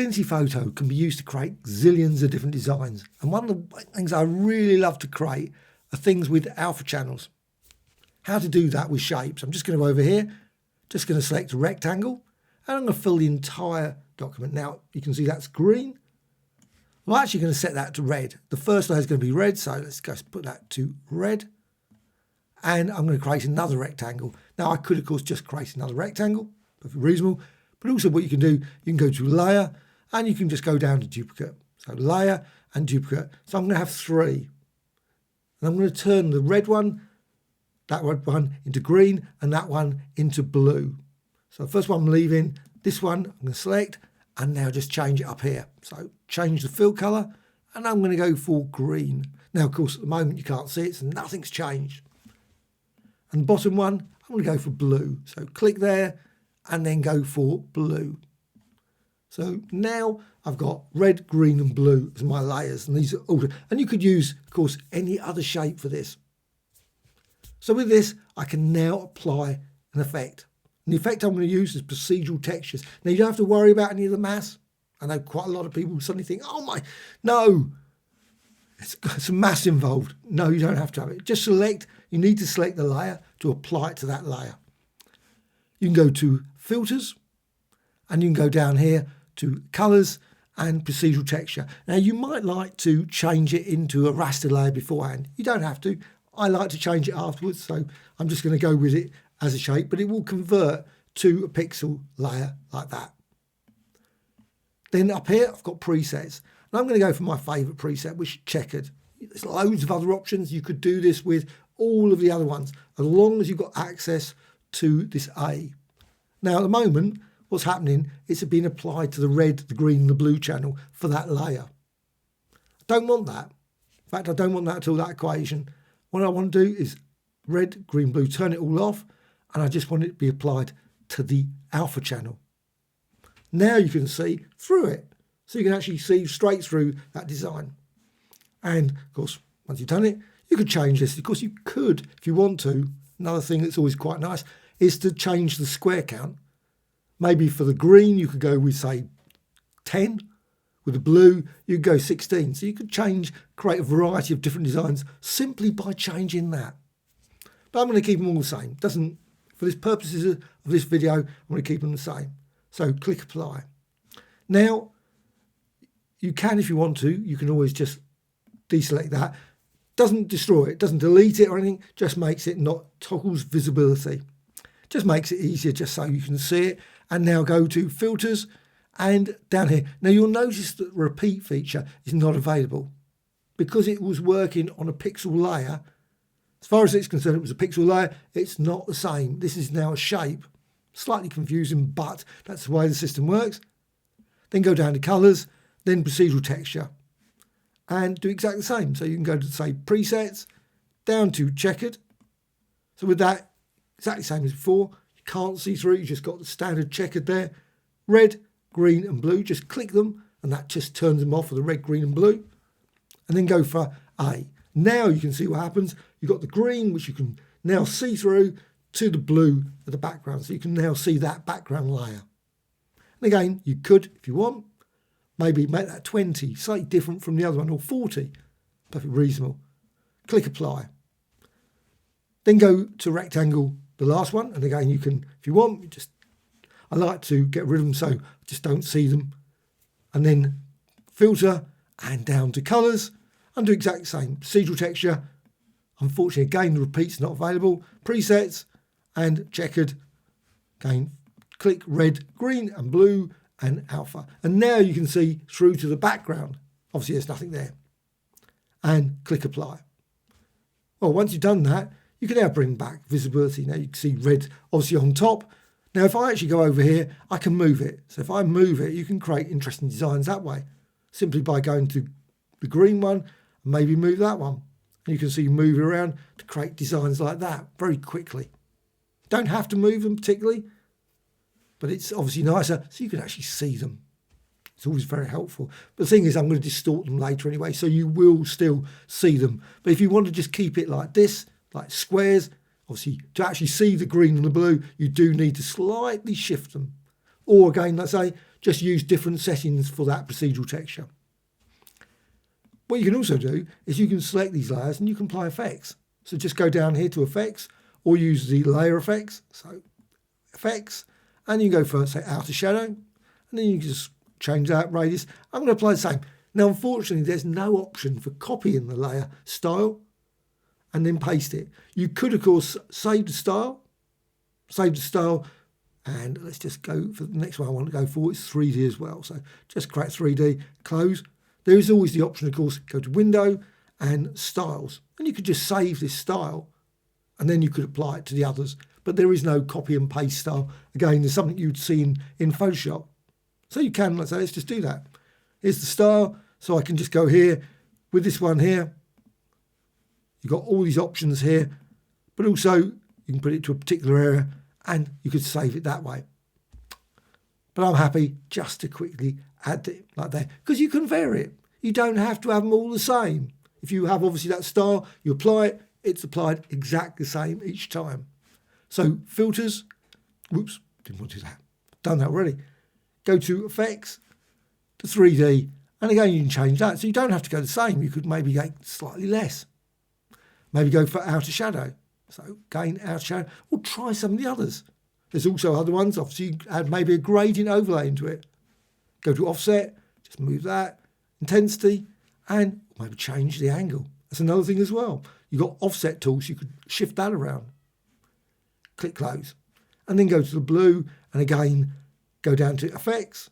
Affinity Photo can be used to create zillions of different designs. And one of the things I really love to create are things with alpha channels. How to do that with shapes. I'm just going to go over here, just going to select a rectangle, and I'm going to fill the entire document. Now, you can see that's green. I'm actually going to set that to red. The first layer is going to be red, so let's go put that to red. And I'm going to create another rectangle. Now, I could, of course, just create another rectangle, perfectly reasonable. But also what you can do, you can go to layer, and you can just go down to duplicate. So layer and duplicate. So I'm going to have 3. And I'm going to turn the red one, that red one into green, and that one into blue. So the first one I'm leaving, this one I'm going to select, and now just change it up here. So change the fill colour, and I'm going to go for green. Now, of course, at the moment you can't see it, so nothing's changed. And the bottom one, I'm going to go for blue. So click there, and then go for blue. So now I've got red, green, and blue as my layers, and these are all. And you could use, of course, any other shape for this. So with this, I can now apply an effect. And the effect I'm going to use is procedural textures. Now, you don't have to worry about any of the mass. I know quite a lot of people suddenly think, oh my, no, it's got some mass involved. No, you don't have to have it. Just select, you need to select the layer to apply it to that layer. You can go to filters, and you can go down here to colors and procedural texture. Now, you might like to change it into a raster layer beforehand. You don't have to. I like to change it afterwards, so I'm just going to go with it as a shape, but it will convert to a pixel layer like that. Then up here, I've got presets, and I'm going to go for my favorite preset, which is checkered. There's loads of other options. You could do this with all of the other ones, as long as you've got access to this A. Now, at the moment, what's happening is it's being applied to the red, the green, and the blue channel for that layer. I don't want that. In fact, I don't want that at all, that equation. What I want to do is red, green, blue, turn it all off, and I just want it to be applied to the alpha channel. Now you can see through it. So you can actually see straight through that design. And, of course, once you've done it, you could change this. Of course, you could, if you want to. Another thing that's always quite nice is to change the square count. Maybe for the green, you could go with, say, 10. With the blue, you could go 16. So you could create a variety of different designs simply by changing that. But I'm going to keep them all the same. For the purposes of this video, I'm going to keep them the same. So click apply. Now, you can, if you want to, you can always just deselect that. Doesn't destroy it, doesn't delete it or anything, just makes it not toggles visibility. Just makes it easier just so you can see it. And now go to filters and down here. Now you'll notice that the repeat feature is not available because it was working on a pixel layer. As far as it's concerned, it was a pixel layer. It's not the same. This is now a shape. Slightly confusing, but that's the way the system works. Then go down to colors, then procedural texture, and do exactly the same. So you can go to, say, presets, down to checkered. So with that, exactly the same as before. You can't see through, you just got the standard checkered there. Red, green, and blue, just click them, and that just turns them off for the red, green, and blue. And then go for A. Now you can see what happens. You've got the green, which you can now see through, to the blue at the background. So you can now see that background layer. And again, you could, if you want, maybe make that 20, slightly different from the other one, or 40. Perfectly reasonable. Click apply. Then go to rectangle, the last one. And again, you can, if you want, I like to get rid of them so I just don't see them. And then filter and down to colors and do exactly the same. Procedural texture. Unfortunately, again, the repeat's not available. Presets and checkered. Again, click red, green, and blue, and alpha. And now you can see through to the background. Obviously, there's nothing there. And click apply. Well, once you've done that, you can now bring back visibility. Now you can see red, obviously, on top. Now, if I actually go over here, I can move it. So if I move it, you can create interesting designs that way, simply by going to the green one and maybe move that one. And you can see move it around to create designs like that very quickly. Don't have to move them particularly, but it's obviously nicer so you can actually see them. It's always very helpful. But the thing is, I'm going to distort them later anyway, so you will still see them. But if you want to just keep it like this, like squares, obviously to actually see the green and the blue, you do need to slightly shift them. Or again, let's say, just use different settings for that procedural texture. What you can also do is you can select these layers and you can apply effects. So just go down here to effects or use the layer effects. So effects, and you can go for, say, outer shadow, and then you can just change that radius. I'm going to apply the same. Now, unfortunately, there's no option for copying the layer style and then paste it. You could, of course, save the style, and let's just go for the next one I want to go for. It's 3D as well. So just create 3D, close. There is always the option, of course, go to Window and Styles. And you could just save this style and then you could apply it to the others. But there is no copy and paste style. Again, there's something you'd see in Photoshop. So you can, let's just do that. Here's the style. So I can just go here with this one here. You've got all these options here, but also you can put it to a particular area and you could save it that way. But I'm happy just to quickly add it like that because you can vary it. You don't have to have them all the same. If you have obviously that style, you apply it, it's applied exactly the same each time. So filters, whoops, didn't want to do that. Done that already. Go to effects, to 3D, and again you can change that. So you don't have to go the same. You could maybe go slightly less. Maybe go for outer shadow. So again, outer shadow, or try some of the others. There's also other ones. Obviously, you add maybe a gradient overlay into it. Go to offset, just move that, intensity, and maybe change the angle. That's another thing as well. You've got offset tools, you could shift that around. Click close. And then go to the blue, and again, go down to effects,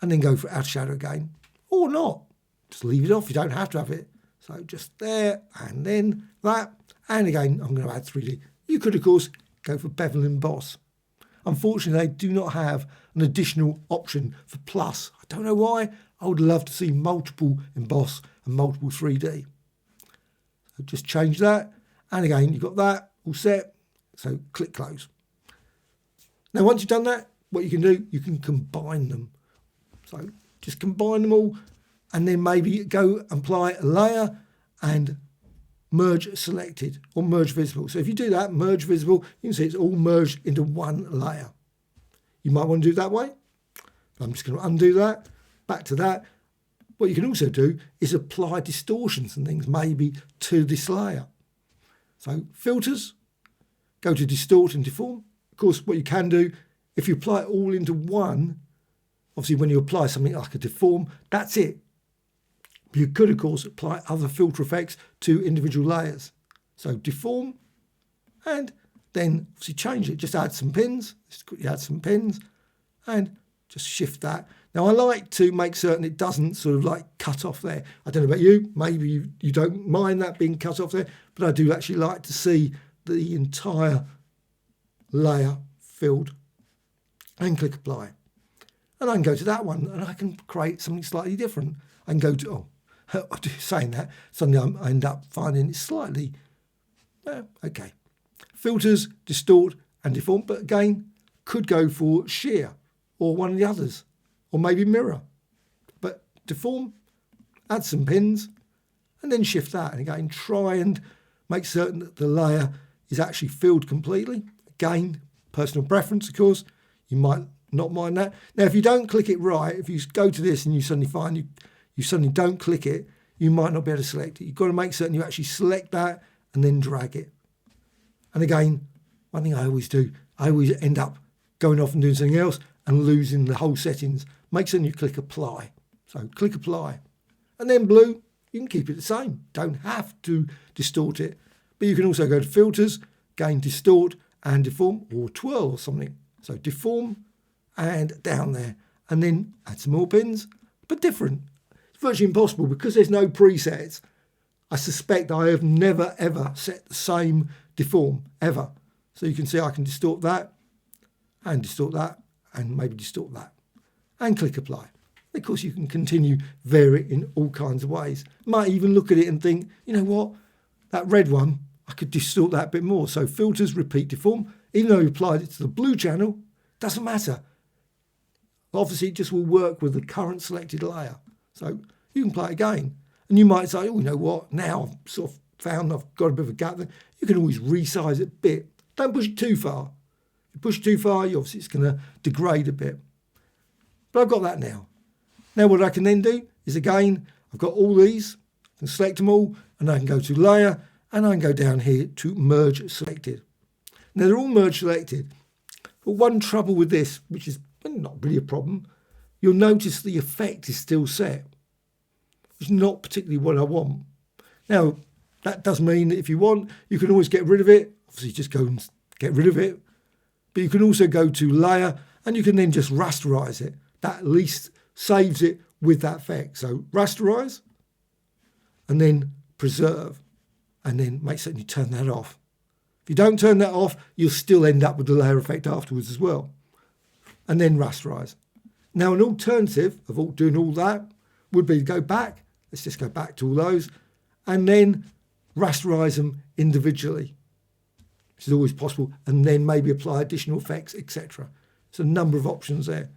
and then go for outer shadow again. Or not. Just leave it off, you don't have to have it. So just there, and then that. And again, I'm going to add 3D. You could, of course, go for bevel and emboss. Unfortunately, they do not have an additional option for plus. I don't know why. I would love to see multiple emboss and multiple 3D. So just change that. And again, you've got that all set. So click close. Now, once you've done that, what you can do, you can combine them. So just combine them all and then maybe go apply a layer and merge selected or merge visible. So if you do that, merge visible, you can see it's all merged into one layer. You might want to do it that way. I'm just going to undo that, back to that. What you can also do is apply distortions and things maybe to this layer. So filters, go to distort and deform. Of course, what you can do, if you apply it all into one, obviously when you apply something like a deform, that's it. You could, of course, apply other filter effects to individual layers. So deform, and then obviously change it. Just add some pins. Just quickly add some pins, and just shift that. Now, I like to make certain it doesn't sort of like cut off there. I don't know about you. Maybe you don't mind that being cut off there, but I do actually like to see the entire layer filled. And click apply. And I can go to that one, and I can create something slightly different. I can go to, saying that, suddenly I end up finding it slightly, okay. Filters, distort and deform, but again, could go for shear or one of the others, or maybe mirror. But deform, add some pins, and then shift that. And again, try and make certain that the layer is actually filled completely. Again, personal preference, of course. You might not mind that. Now, if you don't click it right, if you go to this and you suddenly find you suddenly don't click it, you might not be able to select it. You've got to make certain you actually select that and then drag it. And again, one thing I always do, I always end up going off and doing something else and losing the whole settings. Make certain you click apply. So click apply. And then blue, you can keep it the same. Don't have to distort it. But you can also go to filters, again, distort and deform, or twirl or something. So deform and down there. And then add some more pins, but different. It's virtually impossible because there's no presets. I suspect I have never ever set the same deform ever. So you can see I can distort that and maybe distort that and click apply. Of course, you can continue vary it in all kinds of ways. Might even look at it and think, you know what, that red one, I could distort that a bit more. So filters, repeat, deform. Even though you applied it to the blue channel, doesn't matter. Obviously, it just will work with the current selected layer. So you can play again. And you might say, oh, you know what, now I've sort of found I've got a bit of a gap there. You can always resize it a bit. Don't push it too far. If you push it too far, obviously it's going to degrade a bit. But I've got that now. Now what I can then do is, again, I've got all these, I can select them all, and I can go to layer, and I can go down here to merge selected. Now they're all merge selected, but one trouble with this, which is not really a problem, you'll notice the effect is still set, which is not particularly what I want. Now that does mean that if you want, you can always get rid of it. Obviously just go and get rid of it, but you can also go to layer, and you can then just rasterize it. That at least saves it with that effect. So rasterize, and then preserve, and then make certain you turn that off. If you don't turn that off, you'll still end up with the layer effect afterwards as well. And then rasterize. Now an alternative of doing all that would be to go back. Let's just go back to all those, and then rasterize them individually, which is always possible, and then maybe apply additional effects, etc. So a number of options there.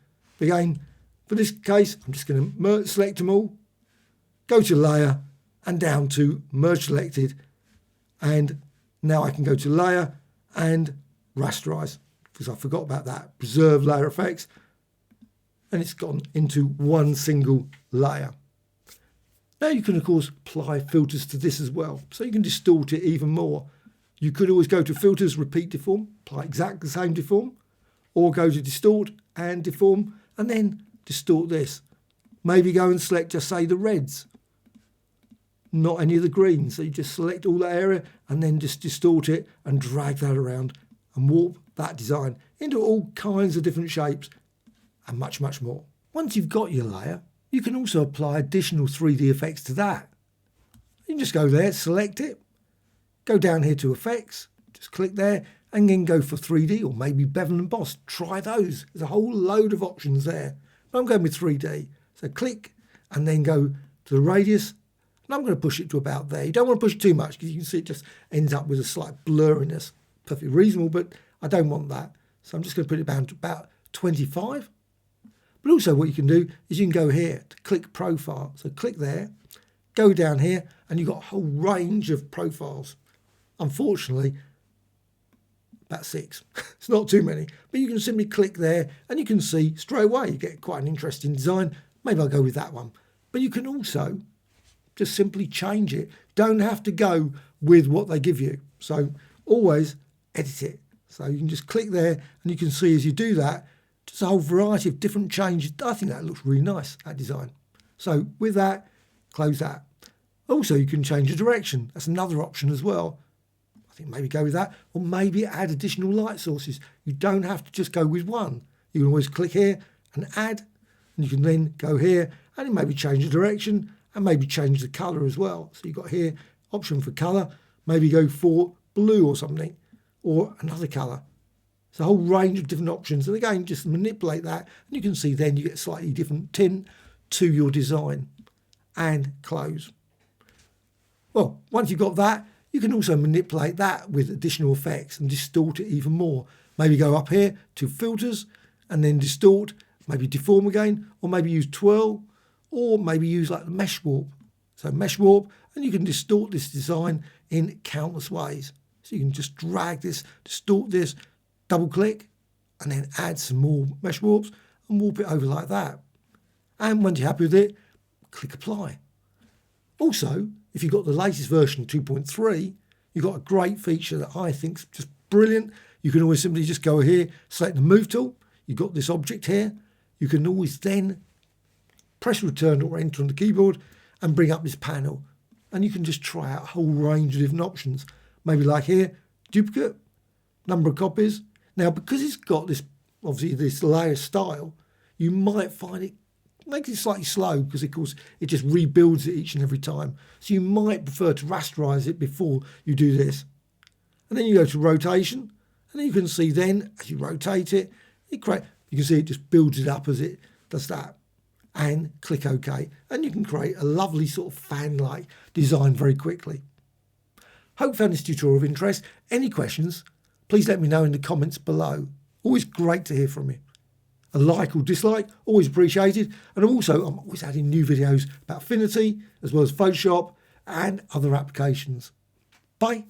Again, for this case, I'm just going to select them all, go to layer, and down to merge selected, and now I can go to layer and rasterize, because I forgot about that. Preserve layer effects, and it's gone into one single layer. Now you can of course apply filters to this as well, so you can distort it even more. You could always go to filters, repeat deform, apply exactly the same deform, or go to distort and deform, and then distort this. Maybe go and select, just say, the reds, not any of the greens. So you just select all that area and then just distort it and drag that around and warp that design into all kinds of different shapes and much, much more. Once you've got your layer, you can also apply additional 3D effects to that. You can just go there, select it, go down here to effects, just click there, and then go for 3D or maybe bevel and emboss. Try those. There's a whole load of options there. But I'm going with 3D. So click and then go to the radius, and I'm going to push it to about there. You don't want to push it too much because you can see it just ends up with a slight blurriness. Perfectly reasonable, but I don't want that. So I'm just going to put it down to about 25. But also what you can do is you can go here to click profile. So click there, go down here, and you've got a whole range of profiles. Unfortunately, about 6. It's not too many, but you can simply click there and you can see straight away you get quite an interesting design. Maybe I'll go with that one. But you can also just simply change it. Don't have to go with what they give you. So always edit it. So you can just click there and you can see as you do that, just a whole variety of different changes. I think that looks really nice, that design. So with that, close that. Also, you can change the direction. That's another option as well. Maybe go with that, or maybe add additional light sources. You don't have to just go with one. You can always click here and add, and you can then go here and maybe change the direction and maybe change the color as well. So you've got here option for color, maybe go for blue or something, or another color. It's a whole range of different options, and again just manipulate that and you can see then you get slightly different tint to your design. And close. Well, once you've got that, you can also manipulate that with additional effects and distort it even more. Maybe go up here to filters and then distort, maybe deform again, or maybe use twirl, or maybe use like the mesh warp. So mesh warp, and you can distort this design in countless ways. So you can just drag this, distort this, double click, and then add some more mesh warps and warp it over like that. And once you're happy with it, click apply. Also, if you've got the latest version 2.3, you've got a great feature that I think is just brilliant. You can always simply just go here, select the move tool. You've got this object here. You can always then press return or enter on the keyboard and bring up this panel. And you can just try out a whole range of different options. Maybe like here, duplicate, number of copies. Now, because it's got this, obviously this layer style, you might find it makes it slightly slow because of course it just rebuilds it each and every time. So you might prefer to rasterize it before you do this. And then you go to rotation, and then you can see then as you rotate it, you can see it just builds it up as it does that. And click OK. And you can create a lovely sort of fan-like design very quickly. Hope you found this tutorial of interest. Any questions, please let me know in the comments below. Always great to hear from you. A like or dislike, always appreciated. And also, I'm always adding new videos about Affinity, as well as Photoshop and other applications. Bye.